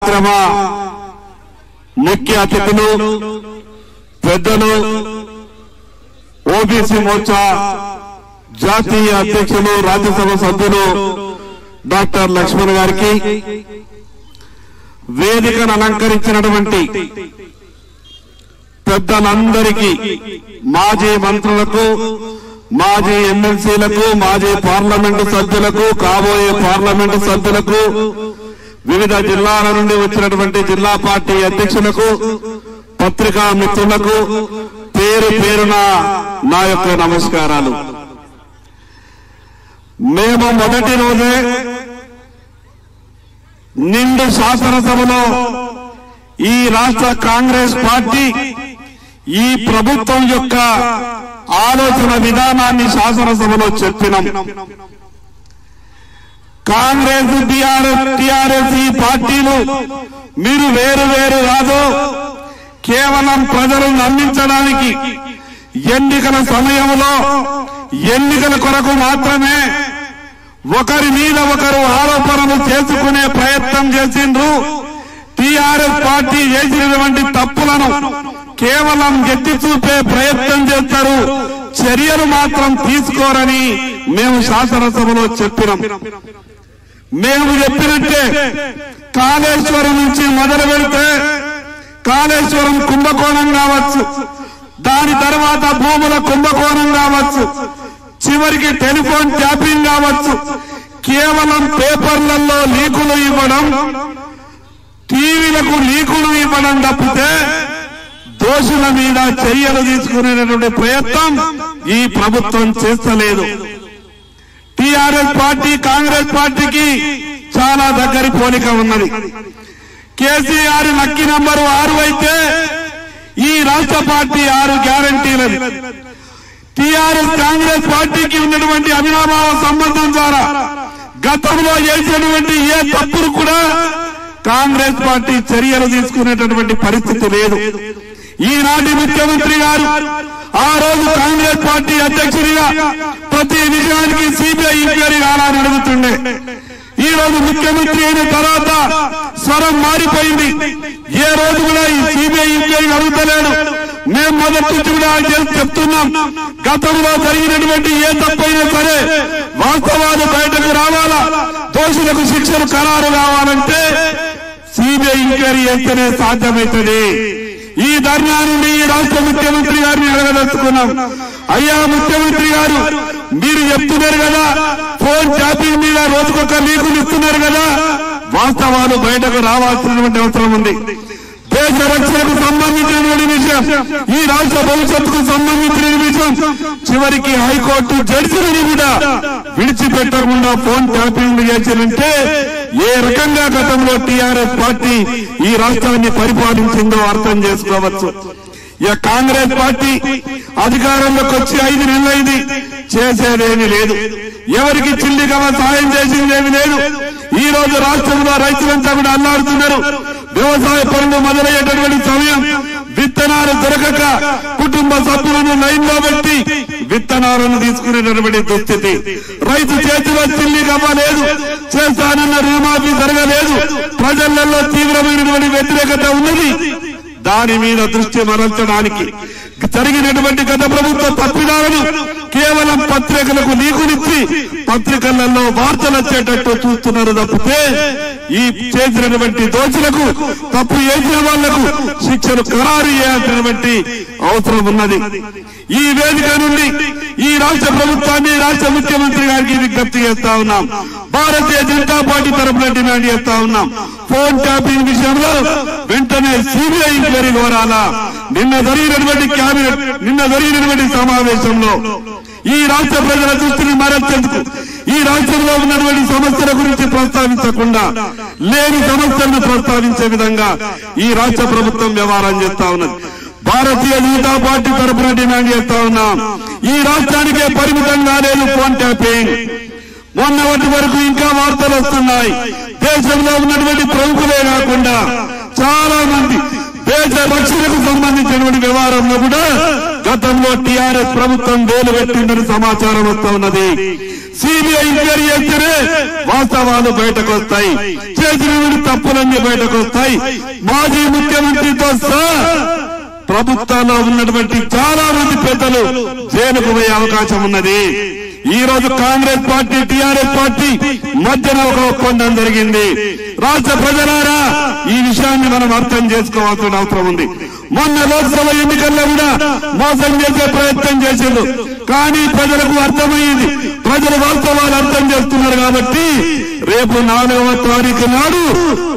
కార్యక్రమ ముఖ్య అతిథులు పెద్దలు ఓబీసీ మోర్చా జాతీయ అధ్యక్షులు రాజ్యసభ సభ్యులు డాక్టర్ లక్ష్మణ్ గారికి, వేదికను అలంకరించినటువంటి పెద్దలందరికీ, మాజీ మంత్రులకు, మాజీ ఎమ్మెల్సీలకు, మాజీ పార్లమెంటు సభ్యులకు, కాబోయే పార్లమెంటు సభ్యులకు, వివిధ జిల్లాల నుండి వచ్చినటువంటి జిల్లా పార్టీ అధ్యక్షులకు, పత్రికా మిత్రులకు పేరు పేరున నా యొక్క నమస్కారాలు. మేము మొదటి రోజే నిండు శాసనసభలో ఈ రాష్ట్ర కాంగ్రెస్ పార్టీ ఈ ప్రభుత్వం యొక్క ఆలోచన విధానాన్ని శాసనసభలో చెప్పినాం. కాంగ్రెస్ టిఆర్ఎస్ ఈ పార్టీలు మీరు వేరు వేరు కాదు, కేవలం ప్రజలను నమ్మించడానికి ఎన్నికల సమయంలో ఎన్నికల కొరకు మాత్రమే ఒకరి మీద ఒకరు ఆరోపణలు చేసుకునే ప్రయత్నం చేసిండ్రు. టిఆర్ఎస్ పార్టీ చేసినటువంటి తప్పులను కేవలం ఎత్తి చూపే ప్రయత్నం చేస్తారు, చర్యలు మాత్రం తీసుకోరని మేము శాసనసభలో చెప్పినాం. మేము చెప్పినట్టే కాళేశ్వరం నుంచి మొదలు పెడితే కాళేశ్వరం కుంభకోణం కావచ్చు, దాని తర్వాత భూముల కుంభకోణం కావచ్చు, చివరికి టెలిఫోన్ ట్యాపింగ్ కావచ్చు, కేవలం పేపర్లలో లీకులు ఇవ్వడం, టీవీలకు లీకులు ఇవ్వడం తప్పితే దోషుల మీద చర్యలు తీసుకునేటువంటి ప్రయత్నం ఈ ప్రభుత్వం చేస్తలేదు. టిఆర్ఎస్ పార్టీ కాంగ్రెస్ పార్టీకి చాలా దగ్గరి పోలిక ఉన్నది. కేసీఆర్ లక్కీ నంబరు 6 అయితే ఈ రాష్ట్ర పార్టీ 6 గ్యారంటీలది. టిఆర్ఎస్ కాంగ్రెస్ పార్టీకి ఉన్నటువంటి అవినాభావ సంబంధం ద్వారా గతంలో చేసినటువంటి ఏ తప్పులు కూడా కాంగ్రెస్ పార్టీ చర్యలు తీసుకునేటటువంటి పరిస్థితి లేదు. ఈనాటి ముఖ్యమంత్రి గారు ఆ రోజు కాంగ్రెస్ పార్టీ అధ్యక్షుడిగా ప్రతి విషయానికి సిబిఐ ఎంక్వైరీ కావాలని అడుగుతుండే. ఈ రోజు ముఖ్యమంత్రి అయిన తర్వాత స్వరం మారిపోయింది. ఏ రోజు కూడా ఈ సిబిఐ ఎంక్వైరీ అడుగుతలేడు. మేము మొదటి నుంచి కూడా చెప్తున్నాం, గతంలో జరిగినటువంటి ఏ తప్పైనా సరే వాస్తవాలు బయటకు రావాలా, దోషులకు శిక్షలు ఖరారు కావాలంటే సిబిఐ ఎంక్వైరీ చేస్తేనే సాధ్యమవుతుంది. ఈ ధర్నా నుండి ఈ రాష్ట్ర ముఖ్యమంత్రి గారిని అడగదలుచుకున్నాం. అయ్యా ముఖ్యమంత్రి గారు, మీరు చెప్తున్నారు కదా ఫోన్ ట్యాపింగ్ మీద రోజుకొక లీకులు ఇస్తున్నారు కదా, వాస్తవాలు బయటకు రావాల్సినటువంటి అవసరం ఉంది. దేశ రక్షణకు సంబంధించినటువంటి విషయం, ఈ రాష్ట్ర భవిష్యత్తుకు సంబంధించిన విషయం, చివరికి హైకోర్టు జడ్జిని కూడా విడిచిపెట్టకుండా ఫోన్ ట్యాపింగ్ చేసినంటే ఏ రకంగా గతంలో టిఆర్ఎస్ పార్టీ ఈ రాష్ట్రాన్ని పరిపాలించిందో అర్థం చేసుకోవచ్చు. ఇక కాంగ్రెస్ పార్టీ అధికారంలోకి వచ్చి 5 నెలలైంది, చేసేదేమీ లేదు. ఎవరికి చిల్లిగవ సాయం చేసిందేమీ లేదు. ఈ రోజు రాష్ట్రంలో రైతులంతా కూడా అల్లాడుతున్నారు. వ్యవసాయ పనులు మొదలయ్యేటటువంటి సమయం విత్తనాలు దొరకక కుటుంబ సభ్యులను లైన్ లో పెట్టి విత్తనాలను తీసుకునేటటువంటి దుస్థితి. రైతు చేతిలో చిల్లిగవ్వ లేదు, చేస్తానన్న రుణమాఫీ జరగలేదు. ప్రజలలో తీవ్రమైనటువంటి వ్యతిరేకత ఉన్నది. దాని మీద దృష్టి మరల్చడానికి జరిగినటువంటి గత ప్రభుత్వ తప్పిదాలను కేవలం పత్రికలకు లీకునిచ్చి పత్రికలలో వార్తలు వచ్చేటట్టు చూస్తున్నారు తప్పితే ఈ చేసినటువంటి దోషులకు, తప్పు చేసిన వాళ్లకు శిక్షలు ఖరారు చేయాల్సినటువంటి అవసరం ఉన్నది. ఈ వేదిక నుండి ఈ రాష్ట్ర ప్రభుత్వాన్ని, రాష్ట్ర ముఖ్యమంత్రి గారికి విజ్ఞప్తి చేస్తా ఉన్నాం. భారతీయ జనతా పార్టీ తరఫున డిమాండ్ చేస్తా ఉన్నాం. ఫోన్ ట్యాపింగ్ విషయంలో వెంటనే సిబిఐ ఎంక్వైరీ కోరాలా. నిన్న జరిగినటువంటి సమావేశంలో ఈ రాష్ట్ర ప్రజల దృష్టిని మరల్చేందుకు, ఈ రాష్ట్రంలో ఉన్నటువంటి సమస్యల గురించి ప్రస్తావించకుండా లేని సమస్యలను ప్రస్తావించే విధంగా ఈ రాష్ట్ర ప్రభుత్వం వ్యవహారం చేస్తా ఉన్నది. భారతీయ జనతా పార్టీ తరఫున డిమాండ్ చేస్తా ఉన్నాం. ఈ రాష్ట్రానికే పరిమితం కాలేదు ఫోన్ ట్యాపింగ్. మొన్నటి వరకు ఇంకా వార్తలు వస్తున్నాయి. దేశంలో ఉన్నటువంటి ప్రముఖులే కాకుండా చాలా మంది దేశ రక్షణకు సంబంధించినటువంటి వ్యవహారంలో కూడా గతంలో టిఆర్ఎస్ ప్రభుత్వం వేలు పెట్టిందని సమాచారం వస్తా ఉన్నది. సిబిఐ ఎంక్వైరీ చేస్తేనే వాస్తవాలు బయటకు వస్తాయి. చేసిన తప్పులన్నీ బయటకు వస్తాయి. మాజీ ముఖ్యమంత్రితో సహా ప్రభుత్వంలో ఉన్నటువంటి చాలా మంది పెద్దలు జైలుకు పోయే అవకాశం ఉన్నది. ఈ రోజు కాంగ్రెస్ పార్టీ టీఆర్ఎస్ పార్టీ మధ్యన ఒక ఒప్పందం జరిగింది. రాష్ట్ర ప్రజలారా ఈ విషయాన్ని మనం అర్థం చేసుకోవాల్సిన అవసరం ఉంది. మొన్న లోక్సభ ఎన్నికల్లో కూడా మోసం చేసే ప్రయత్నం చేసిండు. కానీ ప్రజలకు అర్థమైంది, ప్రజలు వాస్తవాలు అర్థం చేస్తున్నారు. కాబట్టి రేపు 4వ తారీఖు నాడు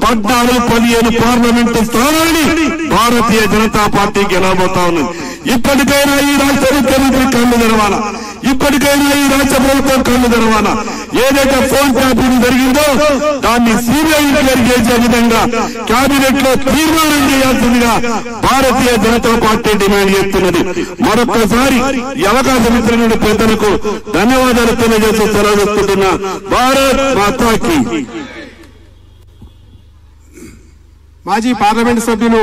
14-15 పార్లమెంటు స్థానాన్ని భారతీయ జనతా పార్టీ గెలవబోతా ఉన్నది. ఇప్పటికైనా ఈ రాష్ట్ర ముఖ్యమంత్రి కళ్ళు తెరవాలా, ఇప్పటికైనా ఈ రాష్ట్ర ప్రభుత్వం కళ్ళు తెరవాలా. ఏదైతే ఫోన్ ట్యాపింగ్ జరిగిందో దాన్ని సిబిఐ ఎంక్వైరీ చేసే విధంగా కేబినెట్ లో తీర్మానం చేయాల్సిందిగా భారతీయ జనతా పార్టీ డిమాండ్ చేస్తున్నది. మరొక్కసారి ఈ అవకాశం ఇచ్చిన పెద్దలకు ధన్యవాదాలు తెలియజేస్తూ సెలవుస్తున్న భారత్ మాతాకి. మాజీ పార్లమెంట్ సభ్యులు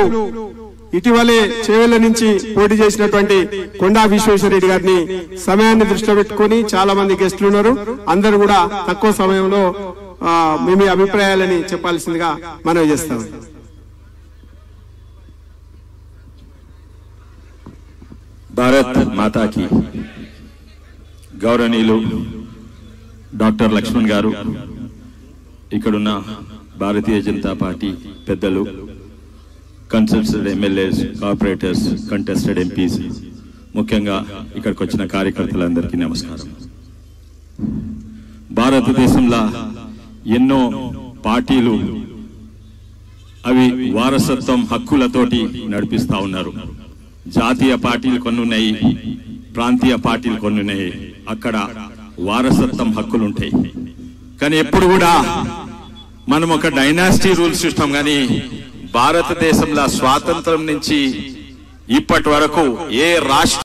ఇటీవలే చేవెళ్ల నుంచి పోటీ చేసినటువంటి కొండా విశ్వేశ్వరరెడ్డి గారిని సమయాన్ని దృష్టిలో పెట్టుకుని చాలా మంది గెస్టులు ఉన్నారు. అందరూ కూడా తక్కువ సమయంలో మీ అభిప్రాయాలని చెప్పాల్సిందిగా మనవి చేస్తాం. భారత్ మాతాకి. గౌరవనీయులు డాక్టర్ లక్ష్మణ్ గారు, ఇక్కడున్న భారతీయ జనతా పార్టీ పెద్దలు, consulted MLAs, corporators, contested MPs, ముఖ్యంగా ఇక్కడికి వచ్చిన కార్యకర్తలందరికీ నమస్కారం. భారతదేశంలో ఎన్నో పార్టీలు అవి వారసత్వం హక్కులతోటి నడిపిస్తా ఉన్నారు. జాతీయ పార్టీలు కొన్ని ఉన్నాయి, ప్రాంతీయ పార్టీలు కొన్ని ఉన్నాయి. అక్కడ వారసత్వం హక్కులు ఉంటాయి. కానీ ఎప్పుడు కూడా మనం ఒక డైనాసిటీ రూల్ సిస్టమ్, కానీ భారతదేశంలో స్వాతంత్రం నుంచి ఇప్పటి వరకు ఏ రాష్ట్ర